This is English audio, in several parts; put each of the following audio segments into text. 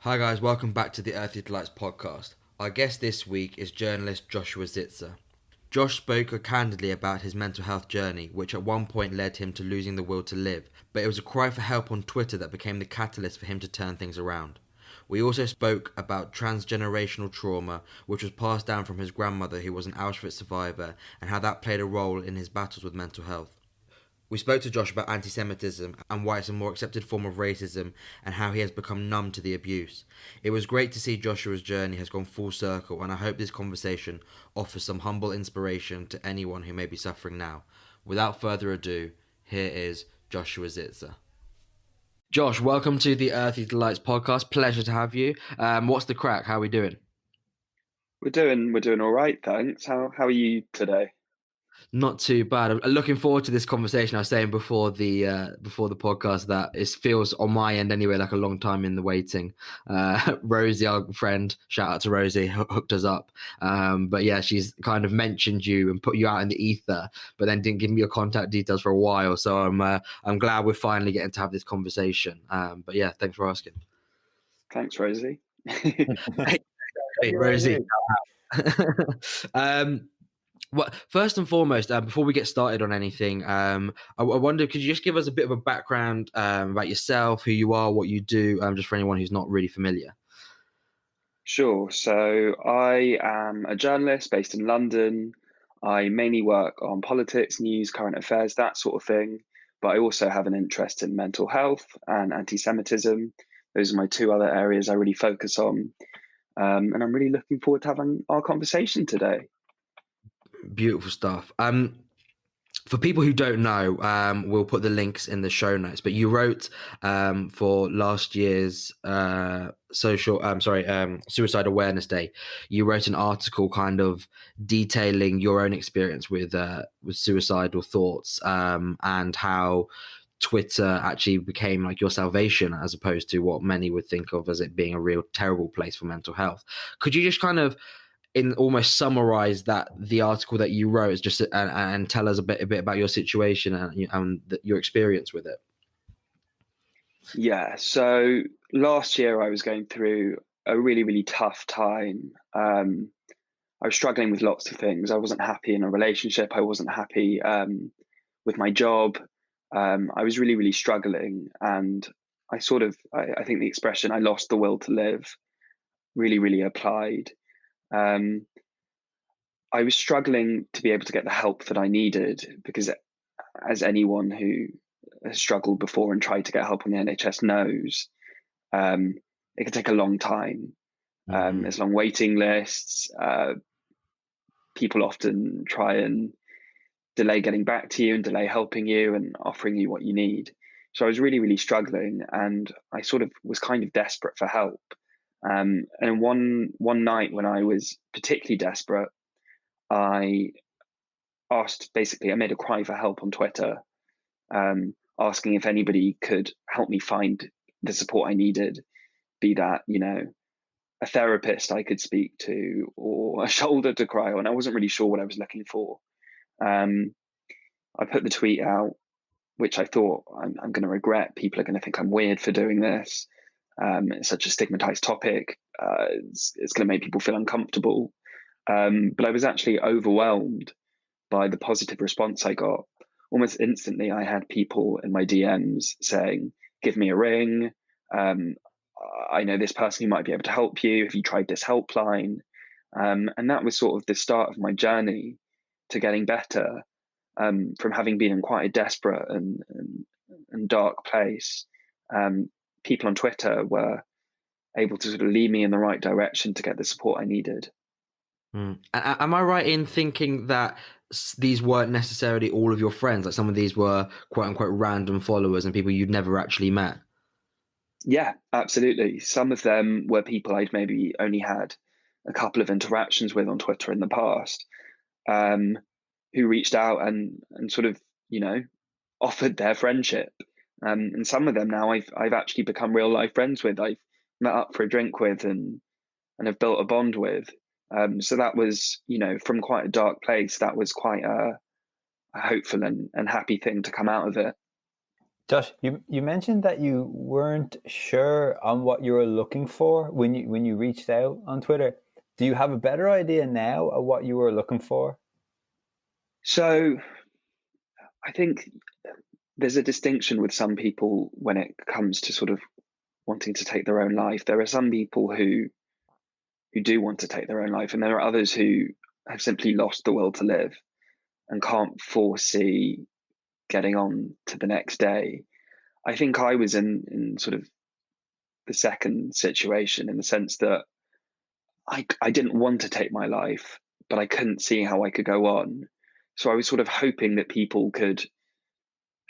Hi guys, welcome back to the Earthly Delights podcast. Our guest this week is journalist Joshua Zitser. Josh spoke candidly about his mental health journey, which at one point led him to losing the will to live, but it was a cry for help on Twitter that became the catalyst for him to turn things around. We also spoke about transgenerational trauma, which was passed down from his grandmother who was an Auschwitz survivor, and how that played a role in his battles with mental health. We spoke to Josh about anti Semitism and why it's a more accepted form of racism and how he has become numb to the abuse. It was great to see Joshua's journey has gone full circle, and I hope this conversation offers some humble inspiration to anyone who may be suffering now. Without further ado, here is Joshua Zitzer. Josh, welcome to the Earthly Delights podcast. Pleasure to have you. What's the crack? How are we doing? We're doing all right, thanks. How are you today? Not too bad. I'm looking forward to this conversation. I was saying before the podcast that it feels on my end anyway like a long time in the waiting. Rosie, our friend, shout out to Rosie, hooked us up. But yeah, she's kind of mentioned you and put you out in the ether, but then didn't give me your contact details for a while. So I'm glad we're finally getting to have this conversation. But yeah, thanks for asking. Thanks, Rosie. Hey, Rosie. um, Well, first and foremost, before we get started on anything, I wonder, could you just give us a bit of a background about yourself, who you are, what you do, just for anyone who's not really familiar? Sure. So I am a journalist based in London. I mainly work on politics, news, current affairs, that sort of thing. But I also have an interest in mental health and anti-Semitism. Those are my two other areas I really focus on. And I'm really looking forward to having our conversation today. Beautiful stuff. For people who don't know, we'll put the links in the show notes. But you wrote for last year's Suicide Awareness Day. You wrote an article, kind of detailing your own experience with suicidal thoughts and how Twitter actually became like your salvation, as opposed to what many would think of as it being a real terrible place for mental health. Could you just kind of in almost summarize that the article that you wrote is just and tell us a bit about your situation and your experience with it? Yeah. So last year I was going through a really, really tough time. I was struggling with lots of things. I wasn't happy in a relationship. I wasn't happy with my job. I was really, really struggling. And I think the expression, I lost the will to live, really, really applied. Um, I was struggling to be able to get the help that I needed because, as anyone who has struggled before and tried to get help on the NHS knows, um, it can take a long time. Mm. There's long waiting lists. People often try and delay getting back to you and delay helping you and offering you what you need. So I was really, really struggling, and I sort of was kind of desperate for help. And one night when I was particularly desperate, I I made a cry for help on Twitter, asking if anybody could help me find the support I needed, be that, a therapist I could speak to or a shoulder to cry on. I wasn't really sure what I was looking for. Um, I put the tweet out, which I thought I'm going to regret. People are going to think I'm weird for doing this. It's such a stigmatized topic. It's going to make people feel uncomfortable. But I was actually overwhelmed by the positive response I got. Almost instantly, I had people in my DMs saying, "Give me a ring. Um, I know this person who might be able to help you. Have you tried this helpline?" And that was sort of the start of my journey to getting better, from having been in quite a desperate and dark place. Um, People on Twitter were able to sort of lead me in the right direction to get the support I needed. Mm. Am I right in thinking that these weren't necessarily all of your friends? Like some of these were quote unquote random followers and people you'd never actually met. Yeah, absolutely. Some of them were people I'd maybe only had a couple of interactions with on Twitter in the past, um, who reached out and sort of, you know, offered their friendship. And some of them now I've actually become real life friends with. I've met up for a drink with and have built a bond with. So that was, from quite a dark place, that was quite a hopeful and happy thing to come out of it. Josh, you mentioned that you weren't sure on what you were looking for when you reached out on Twitter. Do you have a better idea now of what you were looking for? So I think there's a distinction with some people when it comes to sort of wanting to take their own life. There are some people who do want to take their own life, and there are others who have simply lost the will to live and can't foresee getting on to the next day. I think I was in sort of the second situation, in the sense that I didn't want to take my life, but I couldn't see how I could go on. So I was sort of hoping that people could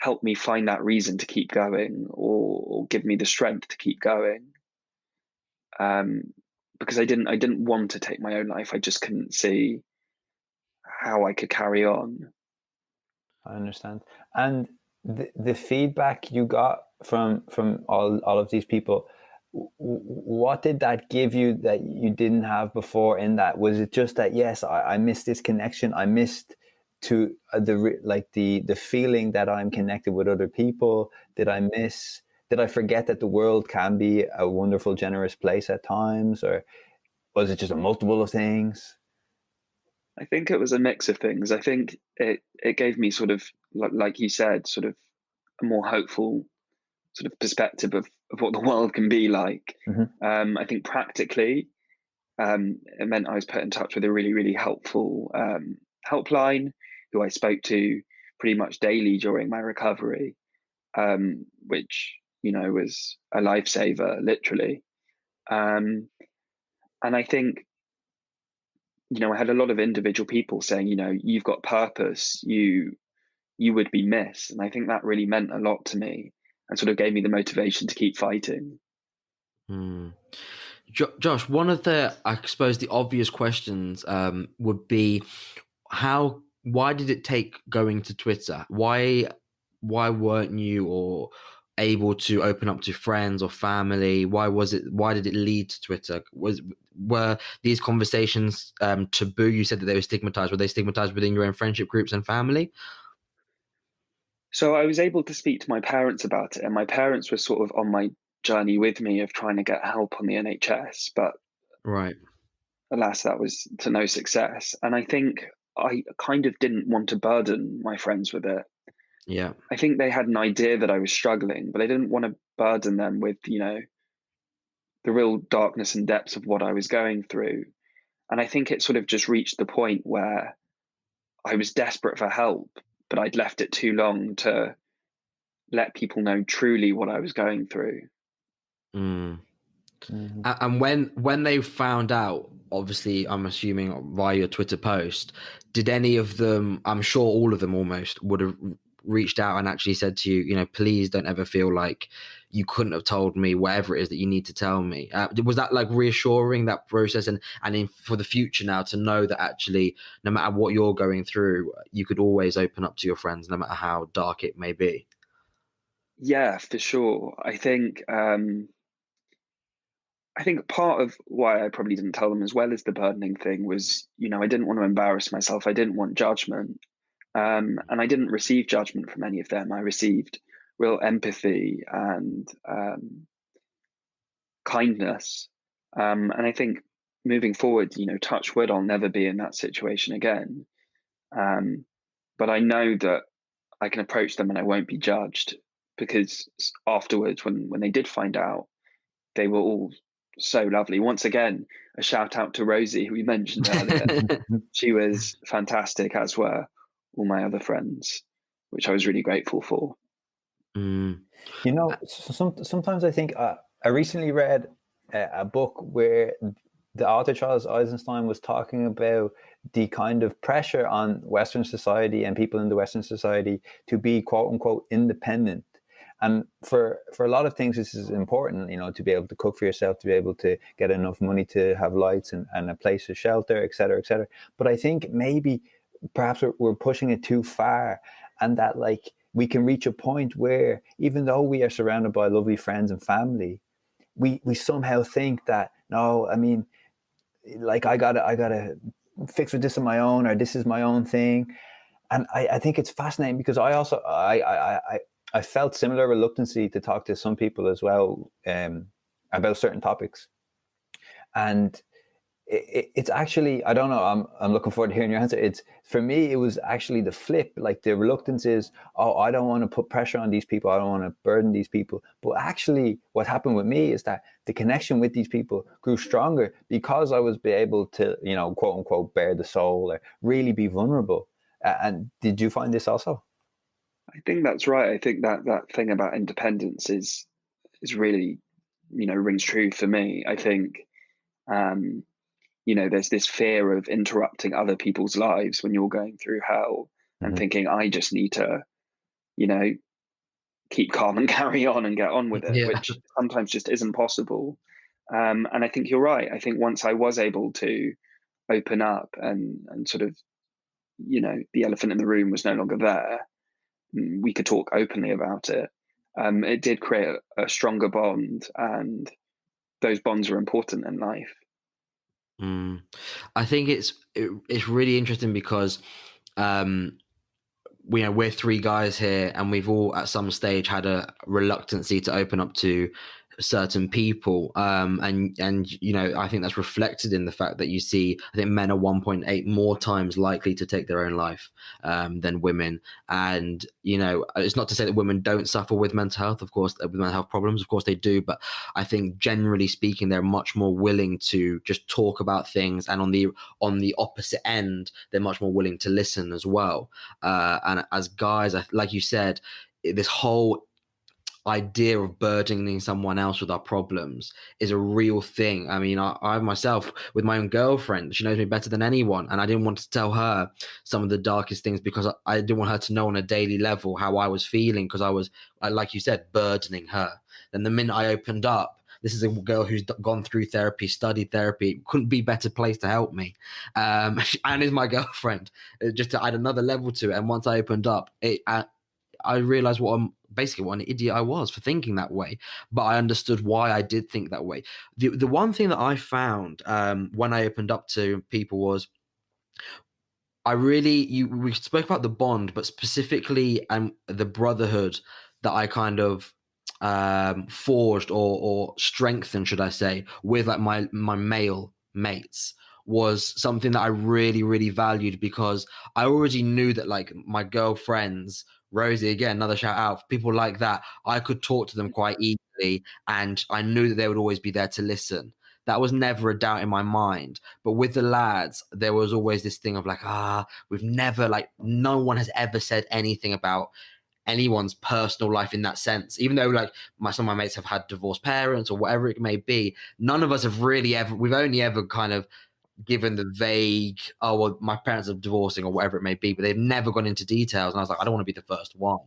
help me find that reason to keep going, or give me the strength to keep going. Because I didn't want to take my own life. I just couldn't see how I could carry on. I understand. And the feedback you got from all of these people, what did that give you that you didn't have before? In that, was it just that, yes, I missed this connection, I missed to the feeling that I'm connected with other people? Did I forget that the world can be a wonderful, generous place at times? Or was it just a multiple of things? I think it was a mix of things. I think it gave me sort of, like you said, sort of a more hopeful sort of perspective of what the world can be like. Mm-hmm. I think practically, it meant I was put in touch with a really, really helpful helpline, who I spoke to pretty much daily during my recovery, which, was a lifesaver, literally. And I think, I had a lot of individual people saying, you've got purpose, you would be missed. And I think that really meant a lot to me, and sort of gave me the motivation to keep fighting. Josh, one of I suppose, the obvious questions would be why did it take going to Twitter? Why weren't you or able to open up to friends or family? Why did it lead to Twitter? Were these conversations taboo? You said that they were stigmatized. Were they stigmatized within your own friendship groups and family? So I was able to speak to my parents about it, and my parents were sort of on my journey with me of trying to get help on the NHS, but Right. alas, that was to no success. And I think I kind of didn't want to burden my friends with it. Yeah. I think they had an idea that I was struggling, but I didn't want to burden them with, the real darkness and depths of what I was going through. And I think it sort of just reached the point where I was desperate for help, but I'd left it too long to let people know truly what I was going through. Mm. Mm-hmm. And when they found out, obviously, I'm assuming via your Twitter post, did any of them, I'm sure all of them almost, would have reached out and actually said to you, please don't ever feel like you couldn't have told me whatever it is that you need to tell me? Was that like reassuring, that process, and for the future now, to know that actually, no matter what you're going through, you could always open up to your friends, no matter how dark it may be? Yeah, for sure. I think part of why I probably didn't tell them, as well as the burdening thing, was, I didn't want to embarrass myself. I didn't want judgment. And I didn't receive judgment from any of them. I received real empathy and kindness. And I think moving forward, touch wood, I'll never be in that situation again. But I know that I can approach them and I won't be judged, because afterwards, when they did find out, they were all so lovely. Once again, a shout out to Rosie, who we mentioned earlier. She was fantastic, as were all my other friends, which I was really grateful for. Sometimes I think I recently read a book where the author Charles Eisenstein was talking about the kind of pressure on Western society and people in the Western society to be quote unquote independent. And for a lot of things, this is important, to be able to cook for yourself, to be able to get enough money to have lights and a place to shelter, et cetera, et cetera. But I think perhaps we're pushing it too far, and that we can reach a point where, even though we are surrounded by lovely friends and family, we somehow think that, no, I mean, I gotta fix with this on my own, or this is my own thing. And I think it's fascinating, because I I felt similar reluctancy to talk to some people as well about certain topics. And it's actually, I don't know, I'm looking forward to hearing your answer. It's, for me, it was actually the flip. Like, the reluctance is, oh, I don't want to put pressure on these people, I don't want to burden these people. But actually what happened with me is that the connection with these people grew stronger because I was able to, you know, quote unquote, bare the soul or really be vulnerable. And did you find this also? I think that's right. I think that thing about independence is really, you know, rings true for me. I think, you know, there's this fear of interrupting other people's lives when you're going through hell, and thinking, I just need to, you know, keep calm and carry on and get on with it, Yeah. which sometimes just isn't possible. And I think you're right. I think once I was able to open up and sort of, you know, the elephant in the room was no longer there, we could talk openly about it. It did create a stronger bond, and those bonds are important in life. I think it's really interesting because we're three guys here, and we've all at some stage had a reluctancy to open up to certain people, and you know, I think that's reflected in the fact that you see, I think men are 1.8 more times likely to take their own life than women. And you know, it's not to say that women don't suffer with mental health, of course, with mental health problems, of course they do, but I think generally speaking, they're much more willing to just talk about things, and on the opposite end, they're much more willing to listen as well. And as guys, like you said, this whole idea of burdening someone else with our problems is a real thing. I mean, I myself, with my own girlfriend, she knows me better than anyone, and I didn't want to tell her some of the darkest things because I didn't want her to know on a daily level how I was feeling, because like you said, burdening her. Then the minute I opened up, this is a girl who's gone through therapy, studied therapy, couldn't be better placed to help me, and is my girlfriend, just to add another level to it. And once I opened up, I realized what an idiot I was for thinking that way, but I understood why I did think that way. The one thing that I found when I opened up to people was, we spoke about the bond, but specifically the brotherhood that I kind of forged or strengthened, should I say, with like my male mates, was something that I really, really valued, because I already knew that, like, my girlfriends, Rosie, again, another shout out, people like that, I could talk to them quite easily, and I knew that they would always be there to listen. That was never a doubt in my mind. But with the lads, there was always this thing of like, we've never, like, no one has ever said anything about anyone's personal life in that sense. Even though, like, some of my mates have had divorced parents or whatever it may be, none of us have really ever, we've only ever kind of given the vague, oh, well, my parents are divorcing or whatever it may be, but they've never gone into details. And I was like, I don't want to be the first one.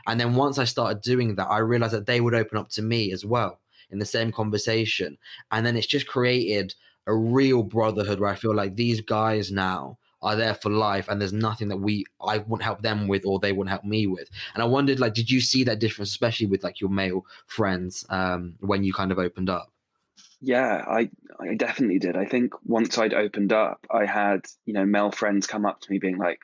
And then once I started doing that, I realized that they would open up to me as well in the same conversation. And then it's just created a real brotherhood where I feel like these guys now are there for life, and there's nothing that I wouldn't help them with or they wouldn't help me with. And I wondered, like, did you see that difference, especially with like your male friends, when you kind of opened up? Yeah, I definitely did. I think once I'd opened up, I had, you know, male friends come up to me being like,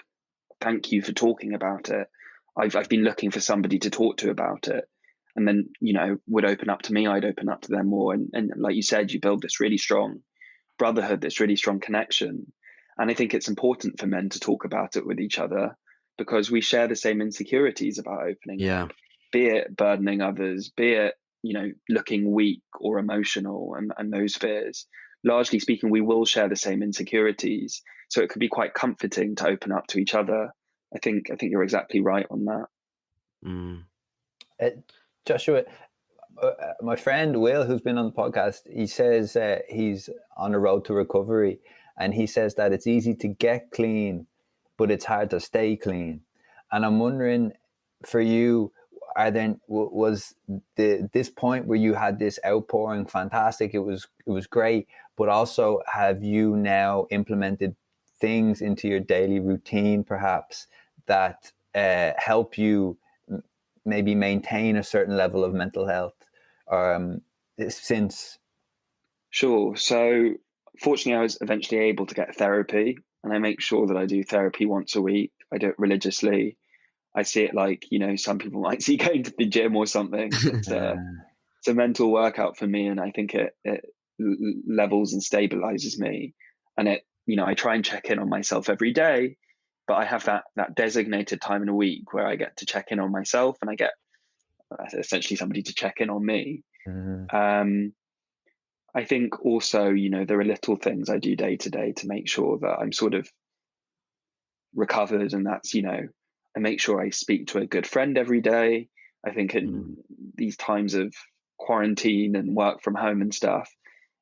thank you for talking about it. I've been looking for somebody to talk to about it. And then, you know, would open up to me, I'd open up to them more. And like you said, you build this really strong brotherhood, this really strong connection. And I think it's important for men to talk about it with each other, because we share the same insecurities about opening Yeah. up, be it burdening others, be it, you know, looking weak or emotional, and those fears. Largely speaking, we will share the same insecurities. So it could be quite comforting to open up to each other. I think you're exactly right on that. Mm. Joshua, my friend Will, who's been on the podcast, he says he's on the road to recovery, and he says that it's easy to get clean, but it's hard to stay clean. And I'm wondering, for you, was this point where you had this outpouring fantastic? It was great, but also have you now implemented things into your daily routine, perhaps, that help you maybe maintain a certain level of mental health since? Sure. So fortunately, I was eventually able to get therapy, and I make sure that I do therapy once a week. I do it religiously. I see it like, some people might see going to the gym or something. It's a mental workout for me, and I think it levels and stabilizes me. And I try and check in on myself every day, but I have that designated time in a week where I get to check in on myself, and I get essentially somebody to check in on me. I think also, there are little things I do day to day to make sure that I'm sort of recovered, and that's, I make sure I speak to a good friend every day. I think in these times of quarantine and work from home and stuff,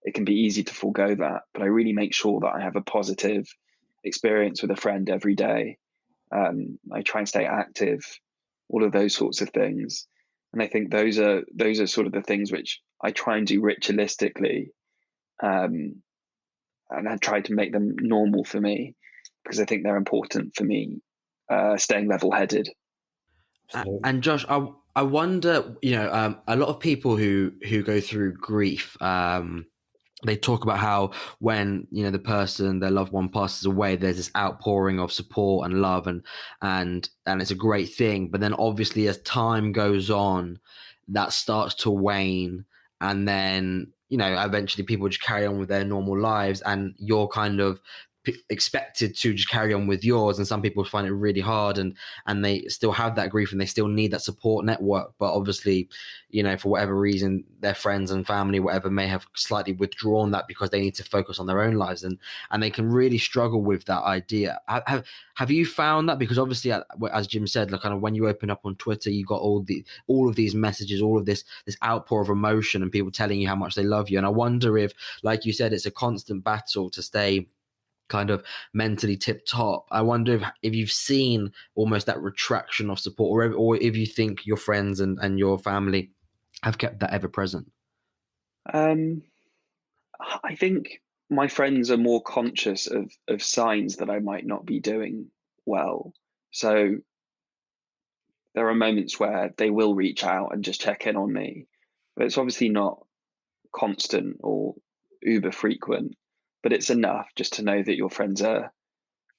it can be easy to forego that, but I really make sure that I have a positive experience with a friend every day. I try and stay active, all of those sorts of things. And I think those are sort of the things which I try and do ritualistically, and I try to make them normal for me, because I think they're important for me, staying level-headed. And Josh, I wonder, a lot of people who go through grief, they talk about how when the person, their loved one, passes away, there's this outpouring of support and love, and it's a great thing. But then obviously as time goes on, that starts to wane, and then eventually people just carry on with their normal lives, and you're kind of expected to just carry on with yours. And some people find it really hard, and they still have that grief, and they still need that support network, but obviously for whatever reason their friends and family, whatever, may have slightly withdrawn that because they need to focus on their own lives, and they can really struggle with that idea. Have you found that? Because obviously, as Jim said, like, kind of when you open up on Twitter, you got all of these messages, all of this outpour of emotion, and people telling you how much they love you. And I wonder if, like you said, it's a constant battle to stay kind of mentally tip top. I wonder if you've seen almost that retraction of support, or if you think your friends and your family have kept that ever present. I think my friends are more conscious of signs that I might not be doing well. So there are moments where they will reach out and just check in on me, but it's obviously not constant or uber frequent, but it's enough just to know that your friends are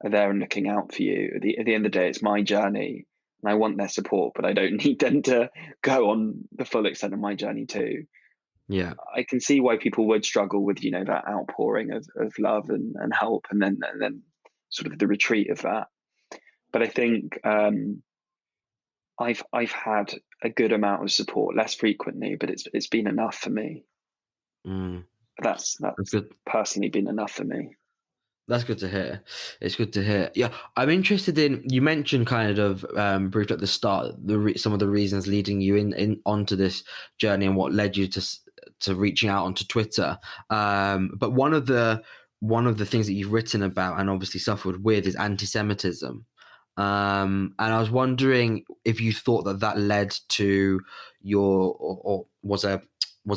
there and looking out for you. At the end of the day, it's my journey, and I want their support, but I don't need them to go on the full extent of my journey too. Yeah, I can see why people would struggle with, that outpouring of love and help, and then sort of the retreat of that. But I think I've had a good amount of support, less frequently, but it's been enough for me. That's good. Personally been enough for me. That's good to hear. It's good to hear. Yeah, I'm interested in, you mentioned kind of briefly at the start, some of the reasons leading you in onto this journey and what led you to reaching out onto Twitter. But one of the things that you've written about and obviously suffered with is anti-Semitism. And I was wondering if you thought that led to your, or was a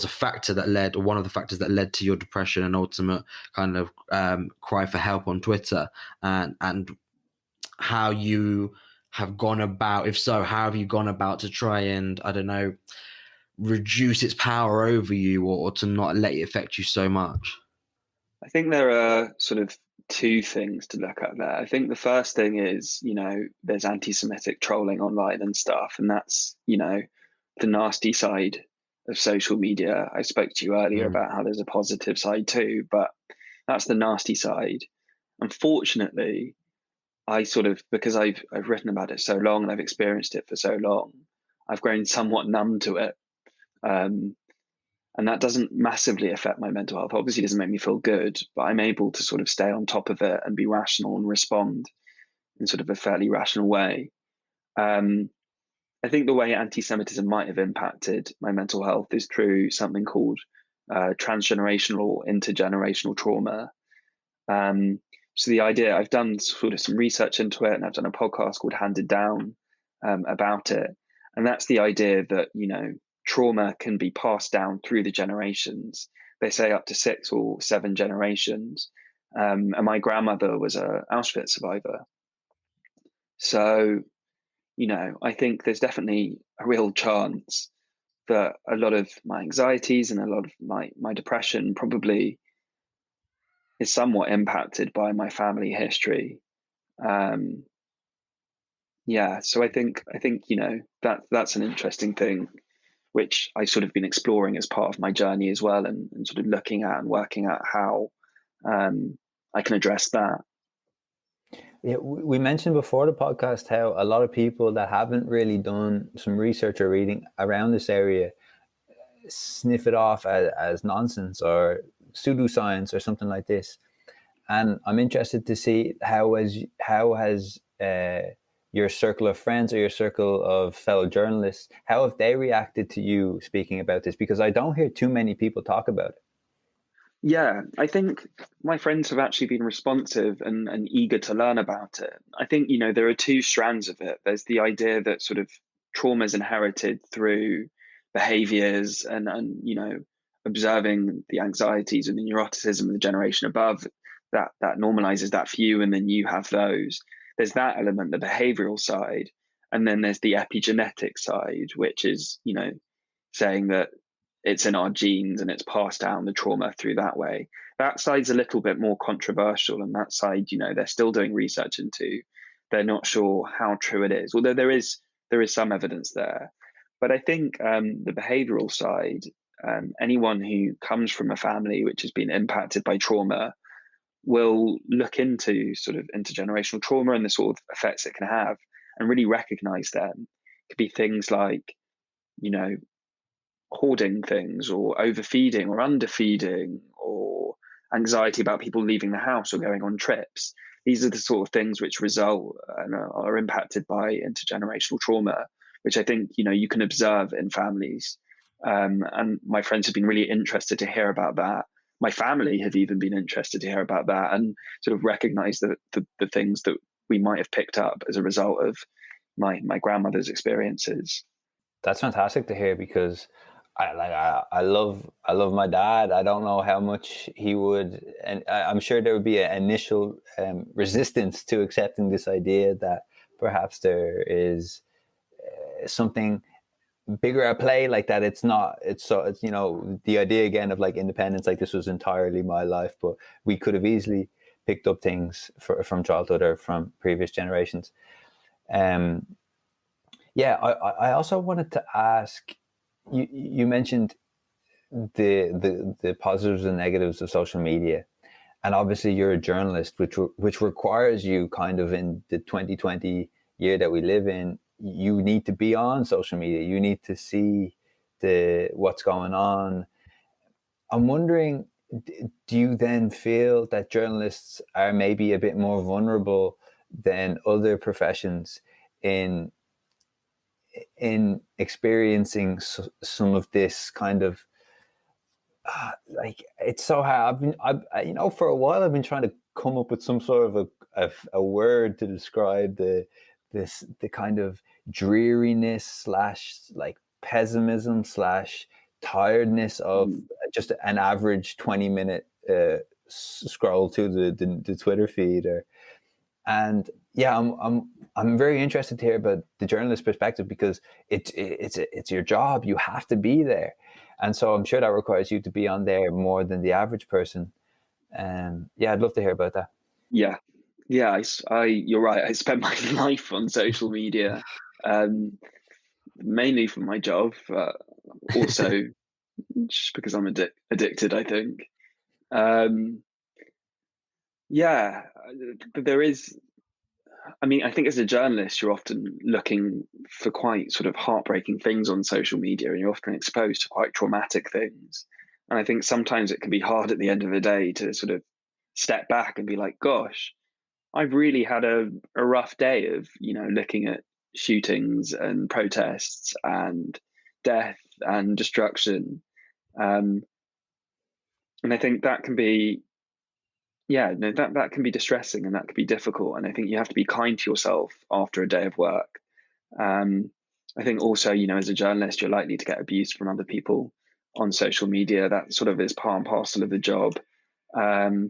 factor that led, or one of the factors that led to your depression and ultimate kind of cry for help on Twitter, and how you have gone about, if so, how have you gone about to try and, I don't know, reduce its power over you, or to not let it affect you so much? I think there are sort of two things to look at there. I think the first thing is, there's anti-Semitic trolling online and stuff, and that's, the nasty side of social media. I spoke to you earlier about how there's a positive side too, but that's the nasty side. Unfortunately, I sort of, because I've written about it so long and I've experienced it for so long, I've grown somewhat numb to it. And that doesn't massively affect my mental health. Obviously, it doesn't make me feel good, but I'm able to sort of stay on top of it and be rational and respond in sort of a fairly rational way. I think the way anti-Semitism might have impacted my mental health is through something called transgenerational or intergenerational trauma. So the idea, I've done sort of some research into it, and I've done a podcast called Handed Down about it. And that's the idea that, trauma can be passed down through the generations. They say up to 6 or 7 generations. And my grandmother was an Auschwitz survivor. So, I think there's definitely a real chance that a lot of my anxieties and a lot of my depression probably is somewhat impacted by my family history. Yeah, so I think that's an interesting thing, which I sort of been exploring as part of my journey as well, and sort of looking at and working out how I can address that. Yeah, we mentioned before the podcast how a lot of people that haven't really done some research or reading around this area sniff it off as nonsense or pseudoscience or something like this. And I'm interested to see how has your circle of friends or your circle of fellow journalists, how have they reacted to you speaking about this? Because I don't hear too many people talk about it. Yeah, I think my friends have actually been responsive and eager to learn about it. I think, there are two strands of it. There's the idea that sort of trauma is inherited through behaviors and observing the anxieties and the neuroticism of the generation above, that normalizes that for you, and then you have those. There's that element, the behavioral side, and then there's the epigenetic side, which is, saying that it's in our genes and it's passed down the trauma through that way. That side's a little bit more controversial, and that side, they're still doing research into. They're not sure how true it is, although there is some evidence there. But I think the behavioral side, anyone who comes from a family which has been impacted by trauma will look into sort of intergenerational trauma and the sort of effects it can have, and really recognize them. It could be things like, you know, hoarding things, or overfeeding or underfeeding, or anxiety about people leaving the house or going on trips. These are the sort of things which result and are impacted by intergenerational trauma, which I think you can observe in families. And my friends have been really interested to hear about that. My family have even been interested to hear about that, and sort of recognize the things that we might have picked up as a result of my grandmother's experiences. That's fantastic to hear, because I love my dad. I don't know how much he would, and I'm sure there would be an initial resistance to accepting this idea that perhaps there is something bigger at play, like that it's not, it's the idea again of like independence, like this was entirely my life, but we could have easily picked up things from childhood or from previous generations. um yeah, I also wanted to ask, you mentioned the positives and negatives of social media, and obviously you're a journalist, which requires you, kind of in the 2020 year that we live in, you need to be on social media, you need to see the what's going on. I'm wondering, do you then feel that journalists are maybe a bit more vulnerable than other professions in experiencing some of this kind of like, it's so hard. For a while I've been trying to come up with some sort of a word to describe the kind of dreariness slash like pessimism slash tiredness of just an average 20-minute scroll to the Twitter feed. And yeah, I'm very interested to hear about the journalist perspective, because it's your job. You have to be there, and so I'm sure that requires you to be on there more than the average person. Yeah, I'd love to hear about that. Yeah, yeah, you're right. I spend my life on social media, um, mainly for my job, but also just because I'm addicted, I think. Um, yeah, there is. I mean, I think as a journalist, you're often looking for quite sort of heartbreaking things on social media, and you're often exposed to quite traumatic things. And I think sometimes it can be hard at the end of the day to sort of step back and be like, gosh, I've really had a rough day of, looking at shootings and protests and death and destruction. Um, and I think that can be, yeah, no, that can be distressing, and that can be difficult. And I think you have to be kind to yourself after a day of work. Um, I think also, as a journalist, you're likely to get abuse from other people on social media. That sort of is part and parcel of the job. Um,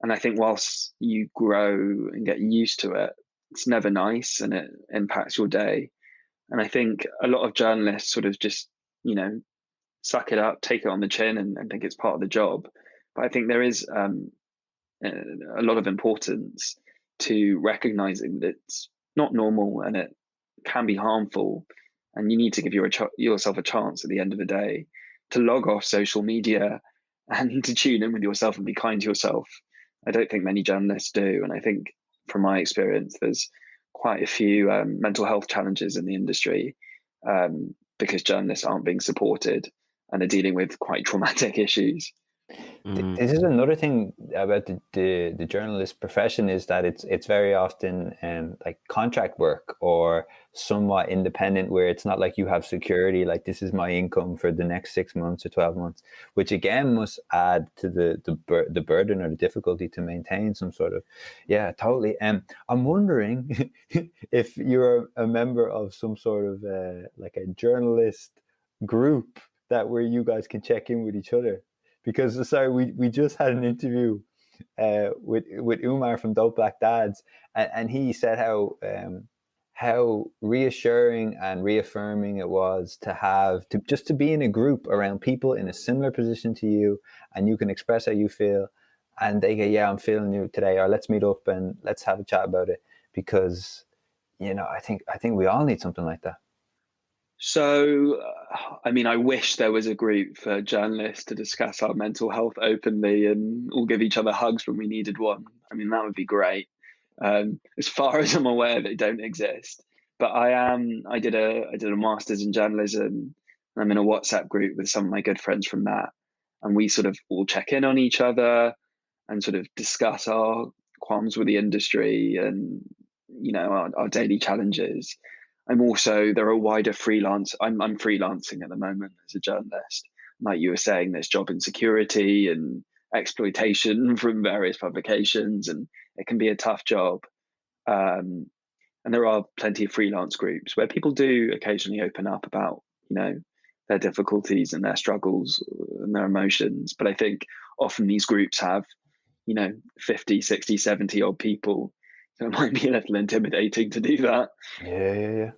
and I think whilst you grow and get used to it, it's never nice, and it impacts your day. And I think a lot of journalists sort of just, suck it up, take it on the chin, and think it's part of the job. But I think there is a lot of importance to recognizing that not normal, and it can be harmful. And you need to give yourself a chance at the end of the day to log off social media and to tune in with yourself and be kind to yourself. I don't think many journalists do. And I think from my experience, there's quite a few mental health challenges in the industry because journalists aren't being supported and are dealing with quite traumatic issues. This is another thing about the journalist profession, is that it's very often like contract work or somewhat independent, where it's not like you have security, like this is my income for the next 6 months or 12 months, which again must add to the burden or the difficulty to maintain some sort of, yeah, totally. I'm wondering if you're a member of some sort of like a journalist group where you guys can check in with each other. Because sorry, we just had an interview with Umar from Dope Black Dads, and he said how reassuring and reaffirming it was to be in a group around people in a similar position to you, and you can express how you feel, and they go, yeah, I'm feeling you today, or let's meet up and let's have a chat about it, because I think we all need something like that. So, I mean, I wish there was a group for journalists to discuss our mental health openly and all give each other hugs when we needed one. I mean, that would be great. As far as I'm aware, they don't exist. But I did a master's in journalism. And I'm in a WhatsApp group with some of my good friends from that, and we sort of all check in on each other and sort of discuss our qualms with the industry and our daily challenges. There are wider freelance. I'm freelancing at the moment as a journalist. Like you were saying, there's job insecurity and exploitation from various publications, and it can be a tough job. And there are plenty of freelance groups where people do occasionally open up about their difficulties and their struggles and their emotions. But I think often these groups have 50, 60, 70 odd people. So it might be a little intimidating to do that. Yeah.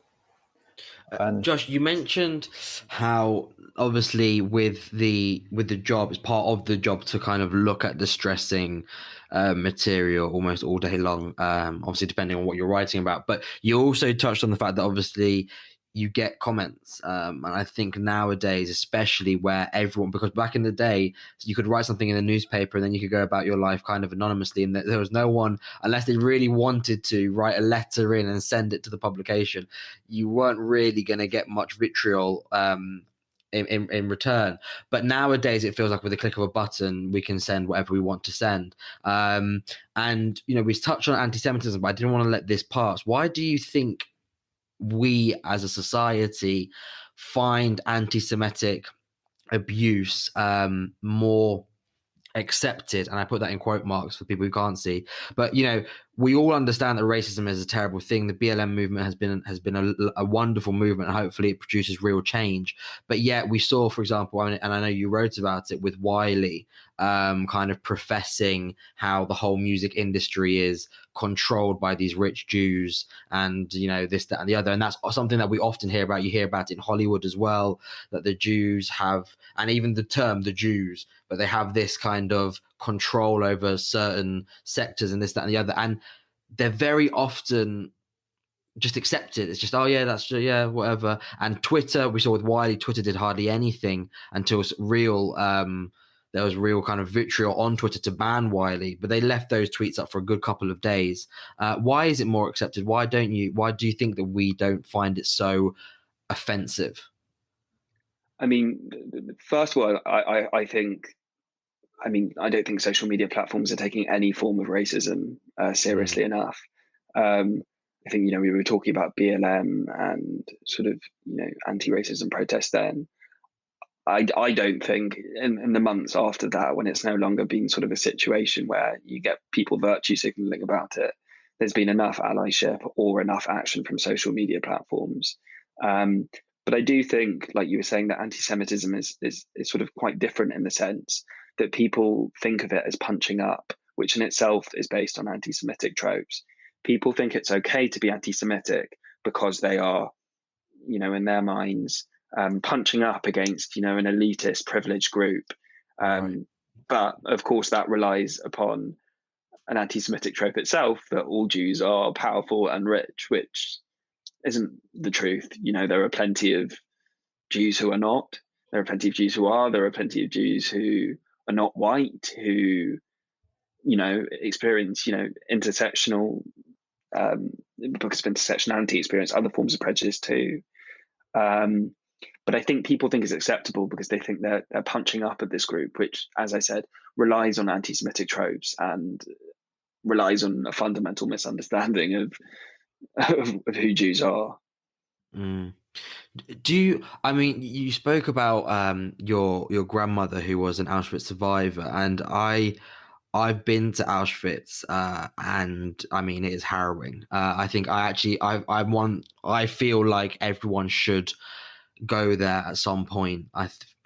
And Josh, you mentioned how obviously with the job, it's part of the job to kind of look at distressing material almost all day long, obviously depending on what you're writing about. But you also touched on the fact that obviously you get comments, and I think nowadays, especially where everyone, because back in the day you could write something in a newspaper and then you could go about your life kind of anonymously, and there was no one, unless they really wanted to write a letter in and send it to the publication, you weren't really going to get much vitriol in return. But nowadays it feels like with the click of a button we can send whatever we want to send, and we touched on anti-Semitism, but I didn't want to let this pass. Why do you think we as a society find anti-Semitic abuse more accepted? And I put that in quote marks for people who can't see, but we all understand that racism is a terrible thing. The BLM movement has been a wonderful movement, and hopefully it produces real change. But yet we saw, for example, and I know you wrote about it, with Wiley kind of professing how the whole music industry is controlled by these rich Jews, and this, that, and the other. And that's something that we often hear about. You hear about it in Hollywood as well, that the Jews have, and even the term the Jews, but they have this kind of control over certain sectors and this, that, and the other. And they're very often just accepted. It's just, oh yeah, that's just, yeah, whatever. And Twitter, we saw with Wiley, Twitter did hardly anything until there was real kind of vitriol on Twitter to ban Wiley, but they left those tweets up for a good couple of days. Why is it more accepted? Why do you think that we don't find it so offensive? I mean, first of all, I think, I don't think social media platforms are taking any form of racism seriously enough. I think, we were talking about BLM and sort of, anti-racism protests then. I don't think in the months after that, when it's no longer been sort of a situation where you get people virtue signaling about it, there's been enough allyship or enough action from social media platforms. But I do think, like you were saying, that anti-Semitism is sort of quite different in the sense that people think of it as punching up, which in itself is based on anti-Semitic tropes. People think it's okay to be anti-Semitic because they are, in their minds, punching up against, an elitist, privileged group. Right. But of course, that relies upon an anti-Semitic trope itself that all Jews are powerful and rich, which isn't the truth. There are plenty of Jews who are not. There are plenty of Jews who are. There are plenty of Jews who are not white, who experience intersectional because of intersectionality, experience other forms of prejudice too. But I think people think it's acceptable because they think they're punching up at this group, which, as I said, relies on anti-Semitic tropes and relies on a fundamental misunderstanding of who Jews are. Mm. You spoke about your grandmother who was an Auschwitz survivor, and I've been to Auschwitz, and I mean it is harrowing. I think I feel like everyone should go there at some point.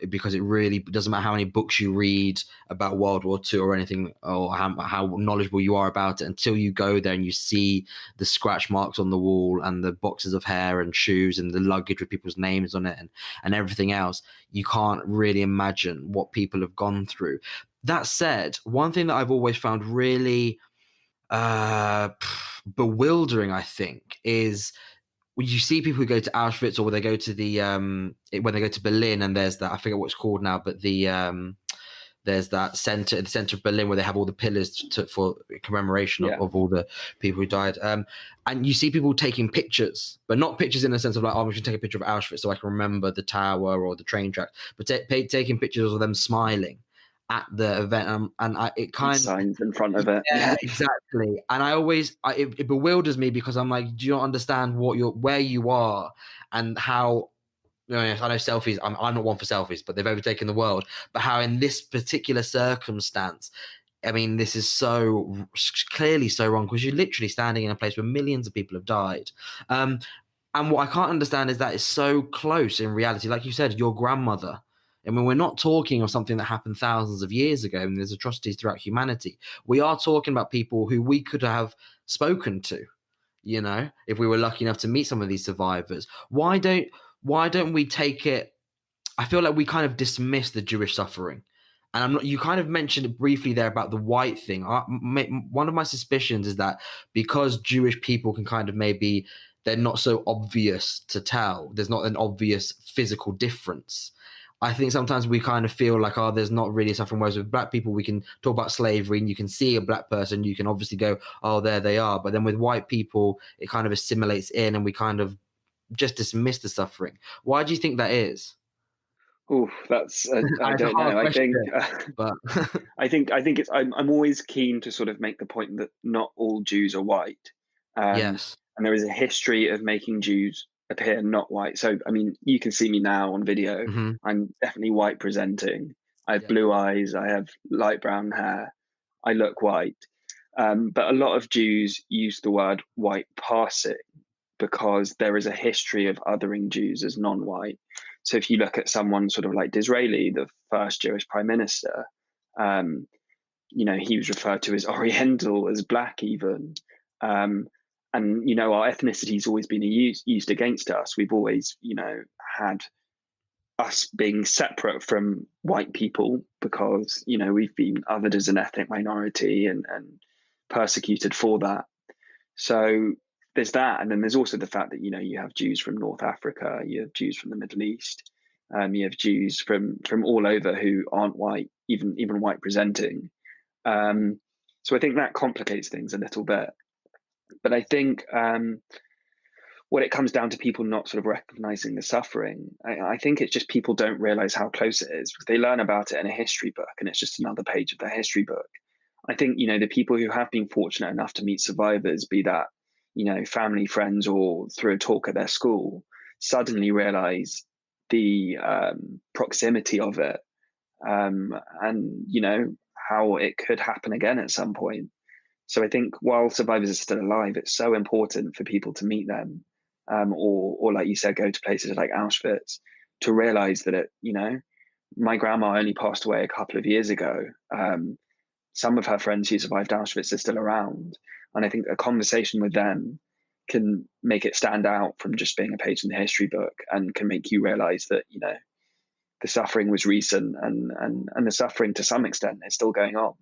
Because it really doesn't matter how many books you read about World War II or anything, or how knowledgeable you are about it, until you go there and you see the scratch marks on the wall and the boxes of hair and shoes and the luggage with people's names on it and everything else. You can't really imagine what people have gone through. That said, one thing that I've always found really bewildering, I think, is when you see people who go to Auschwitz, or when they go to when they go to Berlin, and there's that, I forget what it's called now, but there's that center in the center of Berlin where they have all the pillars for commemoration of all the people who died. And you see people taking pictures, but not pictures in the sense of like, oh, I'm going to take a picture of Auschwitz so I can remember the tower or the train track, but taking pictures of them smiling at the event, it kind of signs in front of it. Yeah, exactly. And it bewilders me because I'm like, do you not understand where you are and how? I know selfies. I'm not one for selfies, but they've overtaken the world. But how in this particular circumstance, I mean, this is so clearly so wrong because you're literally standing in a place where millions of people have died. And what I can't understand is that it's so close in reality. Like you said, your grandmother. I mean, we're not talking of something that happened thousands of years ago, and there's atrocities throughout humanity. We are talking about people who we could have spoken to, if we were lucky enough to meet some of these survivors. Why don't we take it? I feel like we kind of dismiss the Jewish suffering. And you kind of mentioned it briefly there about the white thing. One of my suspicions is that because Jewish people can kind of they're not so obvious to tell. There's not an obvious physical difference. I think sometimes we kind of feel like, there's not really suffering. Whereas with black people, we can talk about slavery and you can see a black person, you can obviously go, oh, there they are. But then with white people, it kind of assimilates in and we kind of just dismiss the suffering. Why do you think that is? Oh, that's I don't know. I think, but I think it's. I'm always keen to sort of make the point that not all Jews are white. Yes, and there is a history of making Jews appear not white. So, I mean, you can see me now on video. mm-hmm. I'm definitely white presenting. I have blue eyes. I have light brown hair. I look white. But a lot of Jews use the word white passing because there is a history of othering Jews as non-white. So if you look at someone sort of like Disraeli, the first Jewish prime minister, he was referred to as Oriental, as black even. And, our ethnicity has always been used against us. We've always, had us being separate from white people because, we've been othered as an ethnic minority and persecuted for that. So there's that. And then there's also the fact that, you have Jews from North Africa, you have Jews from the Middle East, you have Jews from all over who aren't white, even white presenting. So I think that complicates things a little bit. But I think when it comes down to people not sort of recognizing the suffering, I think it's just people don't realize how close it is because they learn about it in a history book and it's just another page of their history book. I think, the people who have been fortunate enough to meet survivors, be that, family, friends, or through a talk at their school, suddenly realize the proximity of it and, how it could happen again at some point. So I think while survivors are still alive, it's so important for people to meet them or like you said, go to places like Auschwitz to realize that my grandma only passed away a couple of years ago. Some of her friends who survived Auschwitz are still around. And I think a conversation with them can make it stand out from just being a page in the history book and can make you realize that, the suffering was recent and the suffering to some extent is still going on.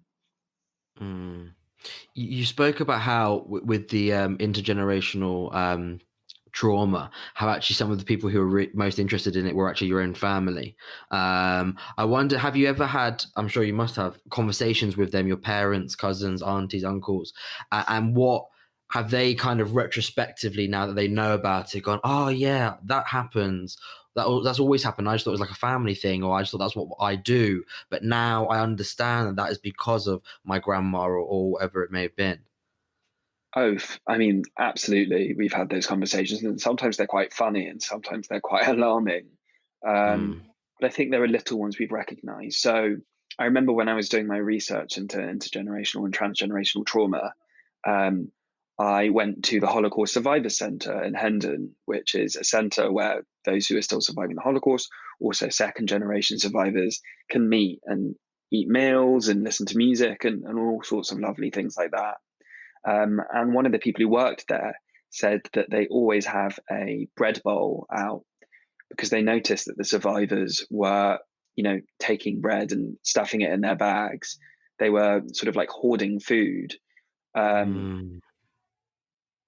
You spoke about how with the intergenerational trauma, how actually some of the people who were most interested in it were actually your own family. I wonder, have you ever had, I'm sure you must have, conversations with them, your parents, cousins, aunties, uncles, and what have they kind of retrospectively, now that they know about it, gone, oh yeah, that happens. That's always happened. I just thought it was like a family thing, or I just thought that's what I do. But now I understand that is because of my grandma, or whatever it may have been. Oh, I mean, absolutely. We've had those conversations, and sometimes they're quite funny, and sometimes they're quite alarming. Mm. But I think there are little ones we've recognised. So I remember when I was doing my research into intergenerational and transgenerational trauma, um, I went to the Holocaust Survivors Centre in Hendon, which is a centre where those who are still surviving the Holocaust, also second generation survivors, can meet and eat meals and listen to music and all sorts of lovely things like that. And one of the people who worked there said that they always have a bread bowl out because they noticed that the survivors were, taking bread and stuffing it in their bags. They were sort of like hoarding food. Um, Mm.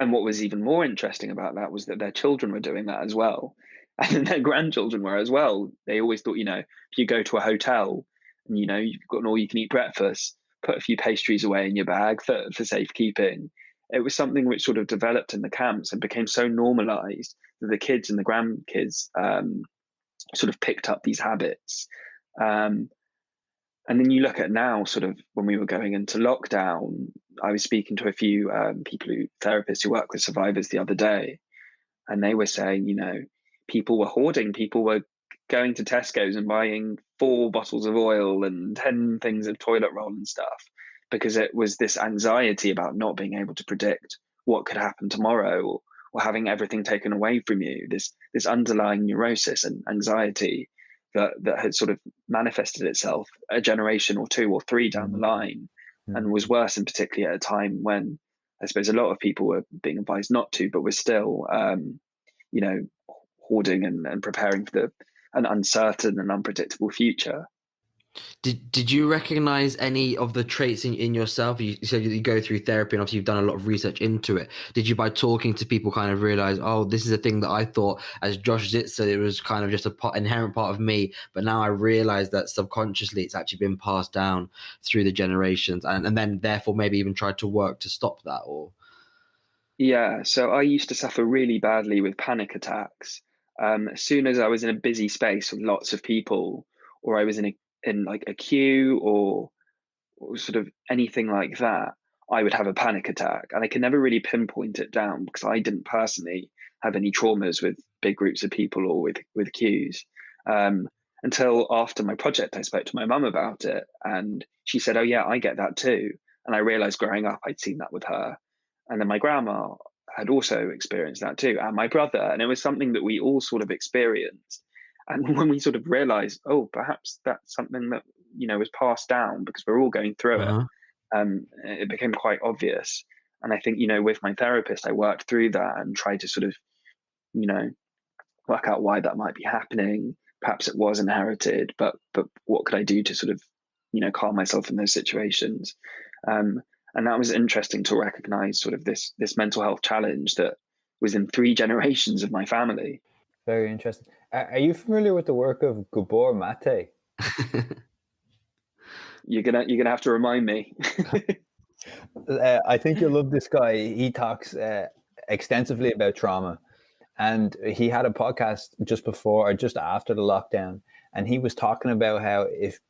and what was even more interesting about that was that their children were doing that as well. And their grandchildren were as well. They always thought, if you go to a hotel and, you've got an all you can eat breakfast, put a few pastries away in your bag for safekeeping. It was something which sort of developed in the camps and became so normalized that the kids and the grandkids sort of picked up these habits. Um, and then you look at now, sort of when we were going into lockdown, I was speaking to a few therapists who work with survivors the other day, and they were saying, people were hoarding, people were going to Tesco's and buying 4 bottles of oil and 10 things of toilet roll and stuff, because it was this anxiety about not being able to predict what could happen tomorrow, or having everything taken away from you, this underlying neurosis and anxiety that had sort of manifested itself a generation or 2 or 3 down the line, and was worse, and particularly at a time when I suppose a lot of people were being advised not to, but were still you know, hoarding and preparing for an uncertain and unpredictable future. Did you recognize any of the traits in yourself? You said you go through therapy, and obviously you've done a lot of research into it. Did you, by talking to people, kind of realize, oh, this is a thing that I thought as Josh Zitser, it was kind of just inherent part of me, but now I realize that subconsciously it's actually been passed down through the generations, and then therefore maybe even tried to work to stop that? Or Yeah, so I used to suffer really badly with panic attacks. As soon as I was in a busy space with lots of people, or I was in like a queue, or sort of anything like that, I would have a panic attack. And I can never really pinpoint it down because I didn't personally have any traumas with big groups of people or with queues. Um, until after my project, I spoke to my mum about it, and she said, "Oh yeah, I get that too." And I realized growing up, I'd seen that with her. And then my grandma had also experienced that too, and my brother. And it was something that we all sort of experienced. And when we sort of realized, oh, perhaps that's something that was passed down because we're all going through it, it became quite obvious. And I think with my therapist, I worked through that and tried to sort of you know work out why that might be happening. Perhaps it was inherited, but what could I do to sort of calm myself in those situations? um, and that was interesting to recognize sort of this mental health challenge that was in 3 generations of my family. Very interesting. Are you familiar with the work of Gabor Mate? You're gonna have to remind me. I think you'll love this guy. He talks extensively about trauma, and he had a podcast just before or just after the lockdown, and he was talking about how if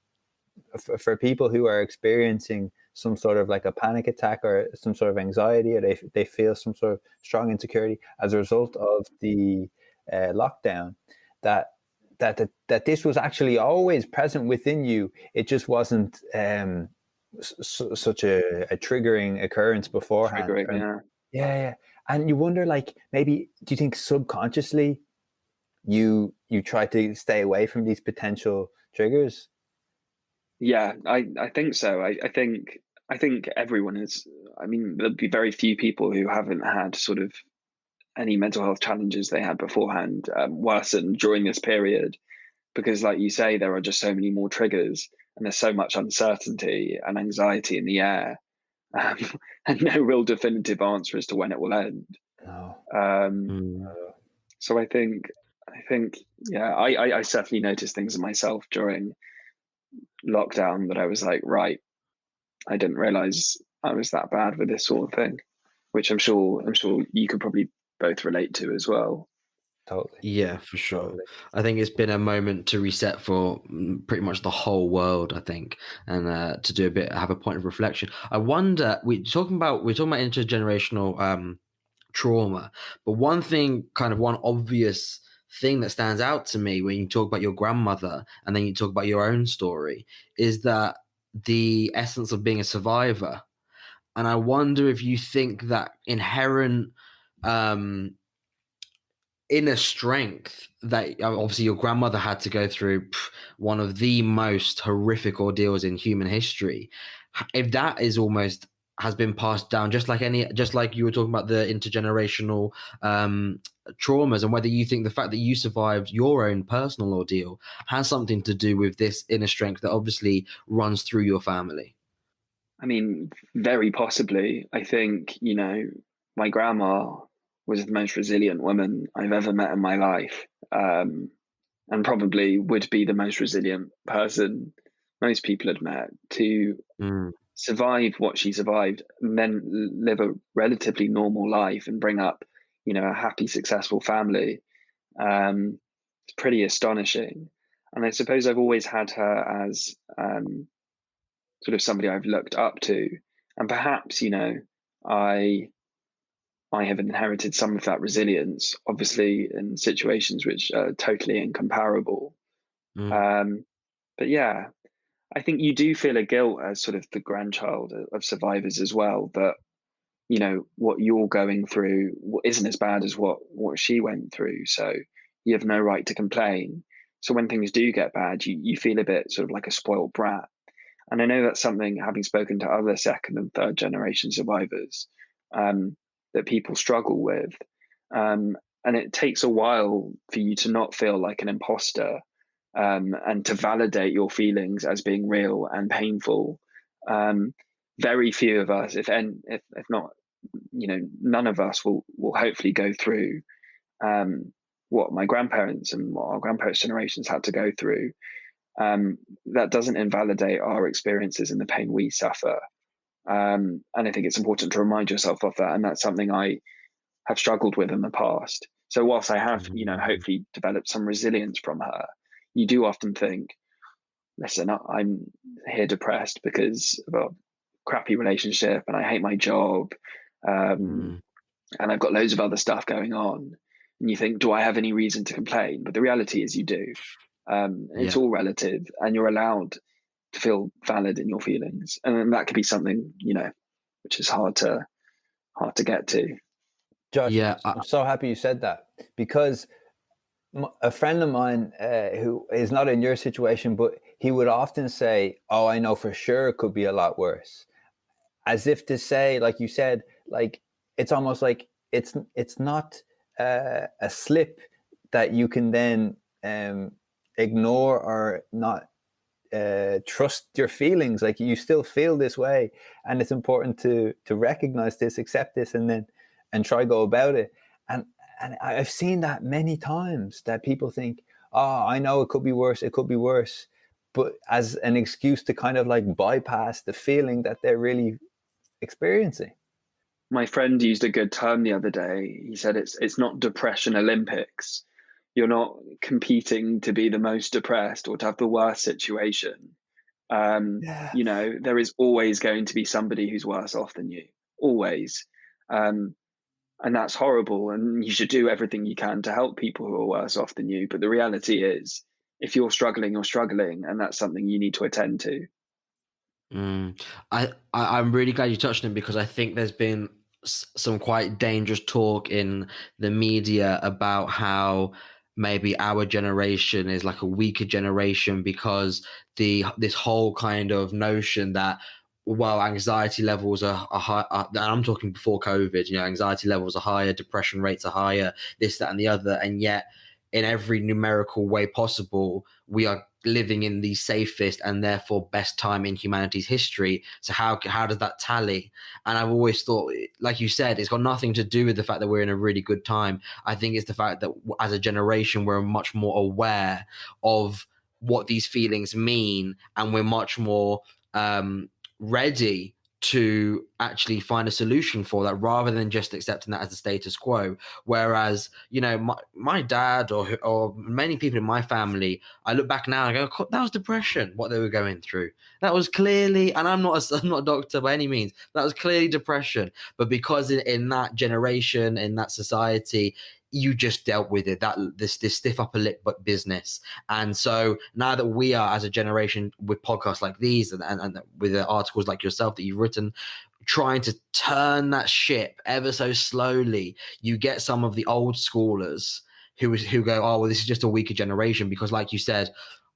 for people who are experiencing some sort of like a panic attack or some sort of anxiety, or they feel some sort of strong insecurity as a result of the lockdown, that this was actually always present within you. It just wasn't such a triggering occurrence beforehand. Triggering, And yeah. yeah. And you wonder, like, maybe, do you think subconsciously you try to stay away from these potential triggers? Yeah, I think so. I think everyone is. I mean, there'll be very few people who haven't had sort of any mental health challenges they had beforehand worsen during this period, because, like you say, there are just so many more triggers, and there's so much uncertainty and anxiety in the air. and no real definitive answer as to when it will end. No. So I think, yeah, I certainly noticed things in myself during lockdown that I was like, right, I didn't realize I was that bad with this sort of thing, which I'm sure you could probably both relate to as well. Totally. Yeah, for sure. Totally. I think it's been a moment to reset for pretty much the whole world, I think, and to do have a point of reflection. I wonder, we're talking about intergenerational trauma, but one obvious thing that stands out to me when you talk about your grandmother and then you talk about your own story is that the essence of being a survivor. And I wonder if you think that inherent inner strength that obviously your grandmother had to go through one of the most horrific ordeals in human history, if that is almost has been passed down, just like you were talking about the intergenerational traumas, and whether you think the fact that you survived your own personal ordeal has something to do with this inner strength that obviously runs through your family. I mean, very possibly. I think, my grandma was the most resilient woman I've ever met in my life, and probably would be the most resilient person most people had met to survive what she survived and then live a relatively normal life and bring up, a happy, successful family. It's pretty astonishing. And I suppose I've always had her as sort of somebody I've looked up to. And perhaps, I have inherited some of that resilience, obviously in situations which are totally incomparable. But yeah, I think you do feel a guilt as sort of the grandchild of survivors as well, that, what you're going through isn't as bad as what she went through. So you have no right to complain. So when things do get bad, you feel a bit sort of like a spoiled brat. And I know that's something, having spoken to other second and third generation survivors, that people struggle with. And it takes a while for you to not feel like an imposter, and to validate your feelings as being real and painful. Very few of us, if not, none of us will hopefully go through what my grandparents and what our grandparents' generations had to go through. That doesn't invalidate our experiences and the pain we suffer. And I think it's important to remind yourself of that. And that's something I have struggled with in the past. So whilst I have, hopefully developed some resilience from her, you do often think, listen, I'm here depressed because of a crappy relationship and I hate my job. And I've got loads of other stuff going on. And you think, do I have any reason to complain? But the reality is you do. It's all relative, and you're allowed to feel valid in your feelings. And that could be something, which is hard to get to. Josh, I'm so happy you said that, because a friend of mine who is not in your situation, but he would often say, oh, I know for sure it could be a lot worse. As if to say, like you said, like it's almost like it's not a slip that you can then ignore or not trust your feelings. Like you still feel this way, and it's important to recognize this, accept this, and try go about it. And I've seen that many times, that people think, oh, I know it could be worse, but as an excuse to kind of like bypass the feeling that they're really experiencing. My friend used a good term the other day. He said it's not depression Olympics. You're not competing to be the most depressed or to have the worst situation. There is always going to be somebody who's worse off than you, always. And that's horrible, and you should do everything you can to help people who are worse off than you. But the reality is, if you're struggling, and that's something you need to attend to. I'm really glad you touched on it, because I think there's been some quite dangerous talk in the media about how maybe our generation is like a weaker generation because this whole kind of notion that, well, anxiety levels are high, and I'm talking before COVID, anxiety levels are higher, depression rates are higher, this, that, and the other. And yet in every numerical way possible, we are living in the safest and therefore best time in humanity's history. So how does that tally? And I've always thought, like you said, it's got nothing to do with the fact that we're in a really good time. I think it's the fact that as a generation, we're much more aware of what these feelings mean, and we're much more ready to actually find a solution for that, rather than just accepting that as the status quo. Whereas, my dad or many people in my family, I look back now and I go, that was depression, what they were going through. That was clearly, and I'm not a doctor by any means, that was clearly depression. But because in that generation, in that society, you just dealt with it, this stiff upper lip business. And so now that we are, as a generation, with podcasts like these and with the articles like yourself that you've written, trying to turn that ship ever so slowly, you get some of the old schoolers who go, oh, well, this is just a weaker generation, because like you said,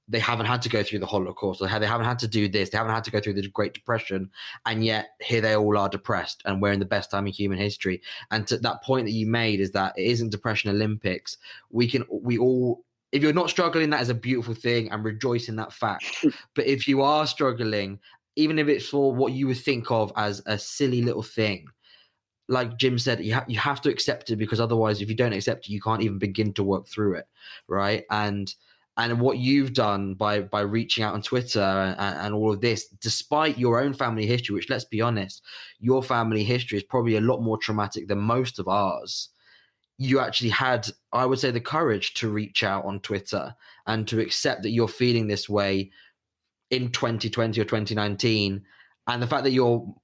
they haven't had to go through the Holocaust, or they haven't had to do this, they haven't had to go through the Great Depression, and yet here they all are depressed, and we're in the best time in human history. And to that point that you made, is that it isn't Depression Olympics. We all, if you're not struggling, that is a beautiful thing, and rejoice in that fact. But if you are struggling, even if it's for what you would think of as a silly little thing, like Jim said, you have to accept it, because otherwise, if you don't accept it, you can't even begin to work through it, right? And what you've done by reaching out on Twitter and all of this, despite your own family history, which, let's be honest, your family history is probably a lot more traumatic than most of ours. You actually had, I would say, the courage to reach out on Twitter and to accept that you're feeling this way in 2020 or 2019. And the fact that your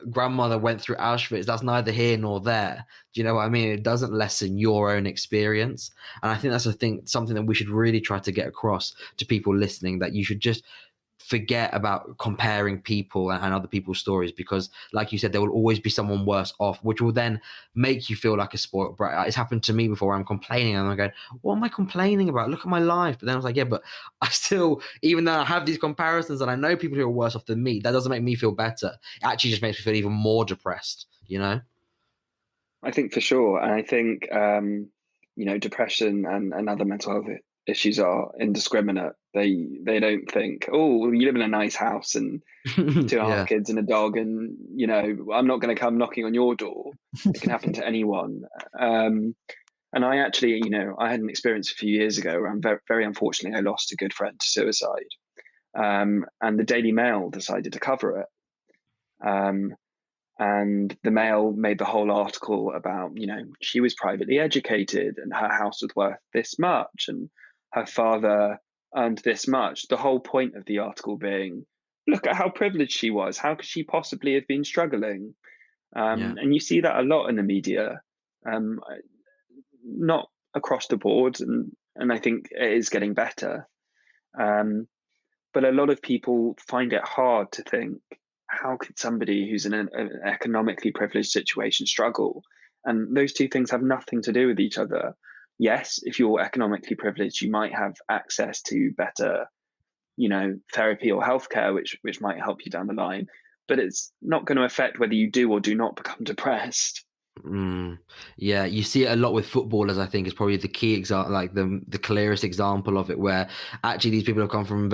grandmother went through Auschwitz, that's neither here nor there. Do you know what I mean? It doesn't lessen your own experience. And I think that's something that we should really try to get across to people listening, that you should just forget about comparing people and other people's stories, because like you said, there will always be someone worse off, which will then make you feel like a spoiled brat. It's happened to me before. I'm complaining and I'm going, what am I complaining about? Look at my life. But then I was like, yeah, but I still, even though I have these comparisons and I know people who are worse off than me, that doesn't make me feel better. It actually just makes me feel even more depressed, I think for sure. And I think, depression and other mental health issues are indiscriminate. They don't think, oh, well, you live in a nice house and 2.5 kids and a dog, and I'm not going to come knocking on your door. It can happen to anyone. And I actually, I had an experience a few years ago where I'm very, very unfortunately, I lost a good friend to suicide, and the Daily Mail decided to cover it. And the Mail made the whole article about, she was privately educated and her house was worth this much and her father earned this much. The whole point of the article being, look at how privileged she was. How could she possibly have been struggling? And you see that a lot in the media, not across the board. And I think it is getting better. But a lot of people find it hard to think, how could somebody who's in an economically privileged situation struggle? And those two things have nothing to do with each other. Yes, if you're economically privileged, you might have access to better, therapy or healthcare, which might help you down the line. But it's not going to affect whether you do or do not become depressed. Yeah, you see it a lot with footballers. I think is probably the key example, like the clearest example of it, where actually these people have come from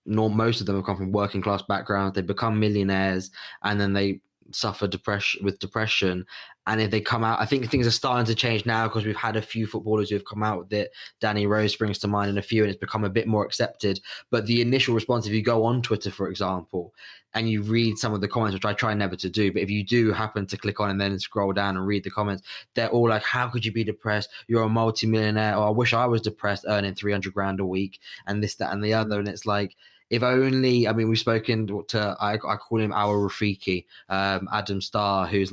most of them have come from working class backgrounds. They become millionaires, and then they suffer depression. And if they come out, I think things are starting to change now, because we've had a few footballers who have come out with it. Danny Rose springs to mind, and a few, and it's become a bit more accepted. But the initial response, if you go on Twitter, for example, and you read some of the comments, which I try never to do, but if you do happen to click on and then scroll down and read the comments, they're all like, how could you be depressed? You're a multimillionaire. Or I wish I was depressed, earning 300 grand a week, and this, that, and the other. And it's like, if only, I mean, we've spoken to, I call him our Rafiki, Adam Starr, he's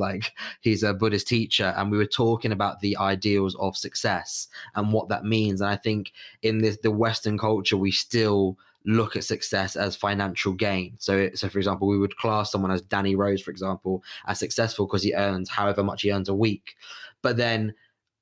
a Buddhist teacher, and we were talking about the ideals of success and what that means. And I think in the Western culture, we still look at success as financial gain. So for example, we would class someone as Danny Rose, for example, as successful because he earns however much he earns a week. But then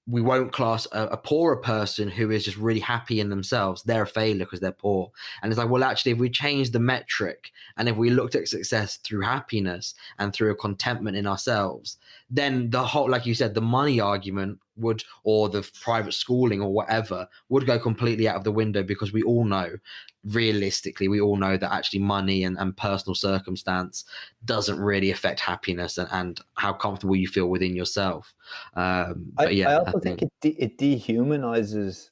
we won't class a poorer person who is just really happy in themselves. They're a failure because they're poor. And it's like, well, actually, if we change the metric and if we looked at success through happiness and through a contentment in ourselves, then the whole, like you said, the money argument would, or the private schooling or whatever, would go completely out of the window, because we all know, realistically, we all know that actually money and personal circumstance doesn't really affect happiness and how comfortable you feel within yourself. But yeah, I also think it dehumanizes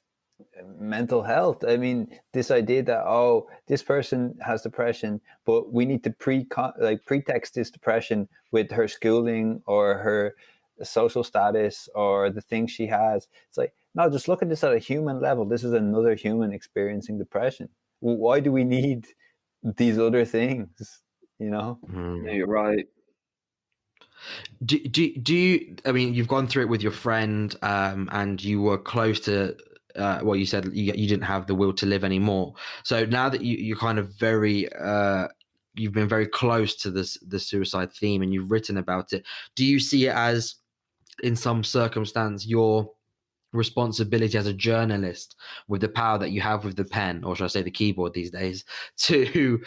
mental health. I mean, this idea that, oh, this person has depression, but we need to pretext this depression with her schooling or her social status or the things she has. It's like, no, just look at this at a human level. This is another human experiencing depression. Why do we need these other things? You know? Yeah, you're right. Do you, I mean, you've gone through it with your friend, and you were close to, well, you said you didn't have the will to live anymore. So now that you're kind of very, you've been very close to the suicide theme, and you've written about it, do you see it as, in some circumstance, your responsibility as a journalist, with the power that you have with the pen, or should I say the keyboard these days, to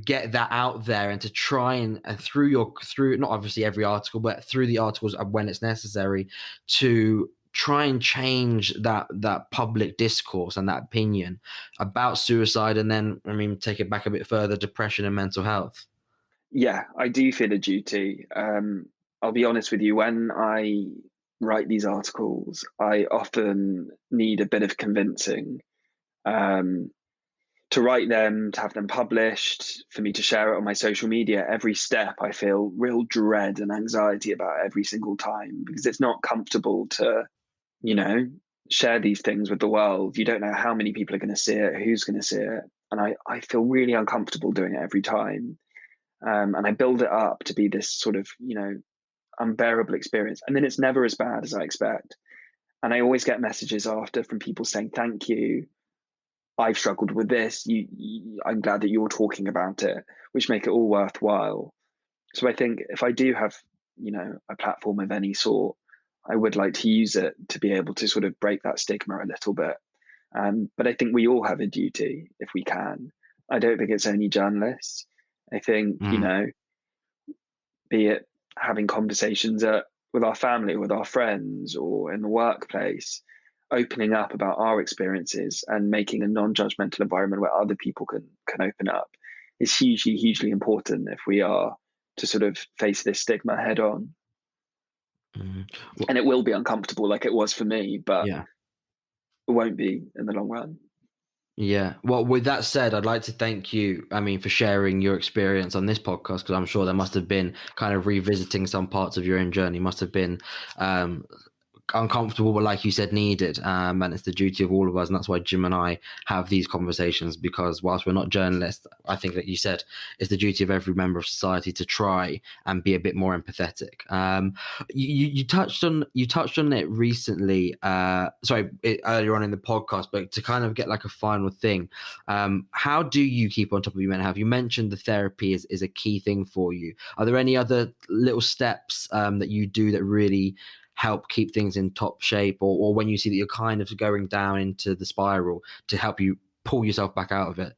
get that out there, and to try and through not obviously every article, but through the articles when it's necessary, to try and change that public discourse and that opinion about suicide, and then, I mean, take it back a bit further, depression and mental health? Yeah, I do feel a duty. I'll be honest with you, when I write these articles, I often need a bit of convincing. To write them, to have them published, for me to share it on my social media, every step I feel real dread and anxiety about every single time, because it's not comfortable to, share these things with the world. You don't know how many people are going to see it, who's going to see it. And I feel really uncomfortable doing it every time. And I build it up to be this sort of, unbearable experience. And then it's never as bad as I expect. And I always get messages after from people saying, thank you, I've struggled with this. I'm glad that you're talking about it, which make it all worthwhile. So I think if I do have, a platform of any sort, I would like to use it to be able to sort of break that stigma a little bit. But I think we all have a duty if we can. I don't think it's only journalists. I think, be it having conversations with our family, with our friends, or in the workplace, opening up about our experiences and making a non-judgmental environment where other people can open up is hugely important if we are to sort of face this stigma head on. Well, and it will be uncomfortable, like it was for me, but yeah. it won't be in the long run. Yeah. Well, with that said, I'd like to thank you, I mean, for sharing your experience on this podcast, because I'm sure there must have been, kind of revisiting some parts of your own journey, must have been uncomfortable, but like you said, needed. And it's the duty of all of us. And that's why Jim and I have these conversations, because whilst we're not journalists, I think that you said it's the duty of every member of society to try and be a bit more empathetic. You touched on it recently, earlier on in the podcast, but to kind of get like a final thing, how do you keep on top of your mental health? You mentioned the therapy is a key thing for you. Are there any other little steps that you do that really help keep things in top shape, or when you see that you're kind of going down into the spiral, to help you pull yourself back out of it?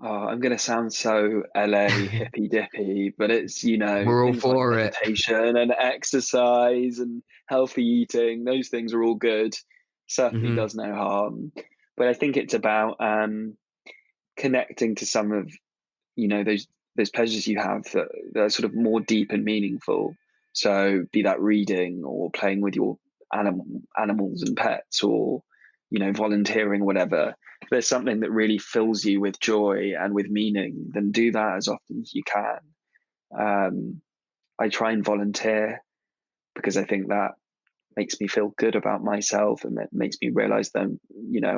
I'm going to sound so LA hippy dippy, but it's, We're all things like for it. meditation and exercise and healthy eating. Those things are all good. Certainly does no harm. But I think it's about connecting to some of, those pleasures you have that are sort of more deep and meaningful. So be that reading or playing with your animals and pets, or, volunteering, whatever. If there's something that really fills you with joy and with meaning, then do that as often as you can. I try and volunteer because I think that makes me feel good about myself, and it makes me realize that,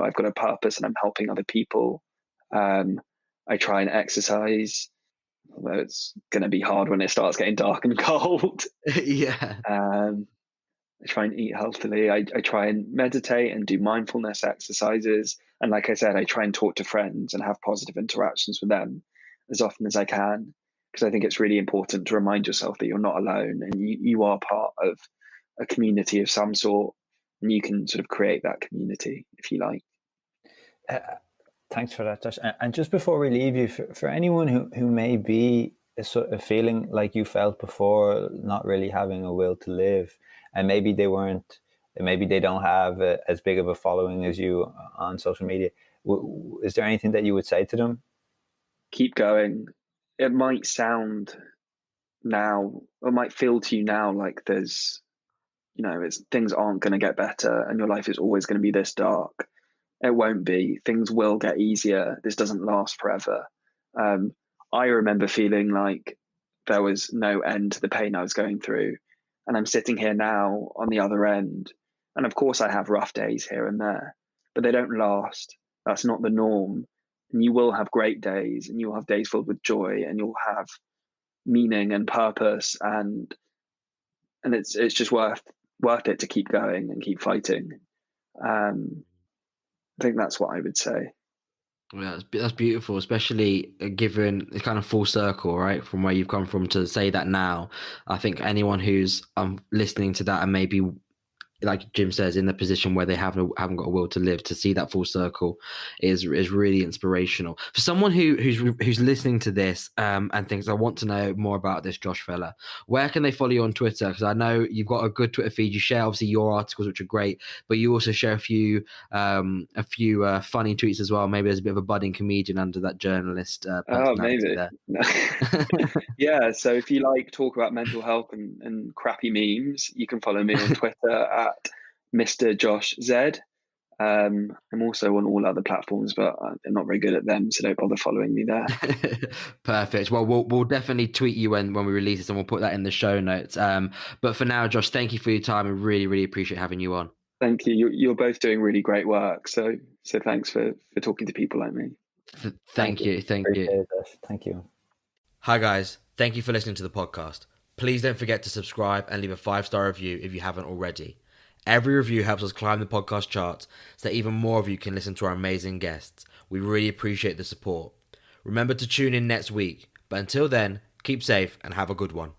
I've got a purpose and I'm helping other people. I try and exercise, although it's going to be hard when it starts getting dark and cold. Yeah. I try and eat healthily. I try and meditate and do mindfulness exercises. And like I said, I try and talk to friends and have positive interactions with them as often as I can, because I think it's really important to remind yourself that you're not alone, and you are part of a community of some sort, and you can sort of create that community if you like. Thanks for that, Josh. And just before we leave you, for anyone who may be sort of feeling like you felt before, not really having a will to live, and maybe they don't have as big of a following as you on social media. Is there anything that you would say to them? Keep going. It might sound now, or might feel to you now like there's, things aren't going to get better and your life is always going to be this dark. It won't be. Things will get easier. This doesn't last forever. I remember feeling like there was no end to the pain I was going through. And I'm sitting here now on the other end. And of course, I have rough days here and there, but they don't last. That's not the norm. And you will have great days, and you'll have days filled with joy, and you'll have meaning and purpose. And it's just worth it to keep going and keep fighting. I think that's what I would say. Yeah, that's beautiful, especially given it's kind of full circle, right? From where you've come from to say that now. I think anyone who's listening to that and maybe, like Jim says, in the position where they haven't got a will to live, to see that full circle is really inspirational. For someone who's listening to this and thinks, I want to know more about this Josh fella, where can they follow you on Twitter? Because I know you've got a good Twitter feed. You share obviously your articles, which are great, but you also share a few funny tweets as well. Maybe there's a bit of a budding comedian under that journalist personality there. Yeah, so if you talk about mental health and crappy memes, you can follow me on Twitter at Mr. Josh Z. I'm also on all other platforms, but I'm not very good at them, so don't bother following me there. Perfect. Well, we'll definitely tweet you when we release this, and we'll put that in the show notes. But for now, Josh, thank you for your time. I really, really appreciate having you on. Thank you. You're both doing really great work. So thanks for talking to people like me. Thank you. Thank you. Hi, guys. Thank you for listening to the podcast. Please don't forget to subscribe and leave a 5-star review if you haven't already. Every review helps us climb the podcast charts so that even more of you can listen to our amazing guests. We really appreciate the support. Remember to tune in next week. But until then, keep safe and have a good one.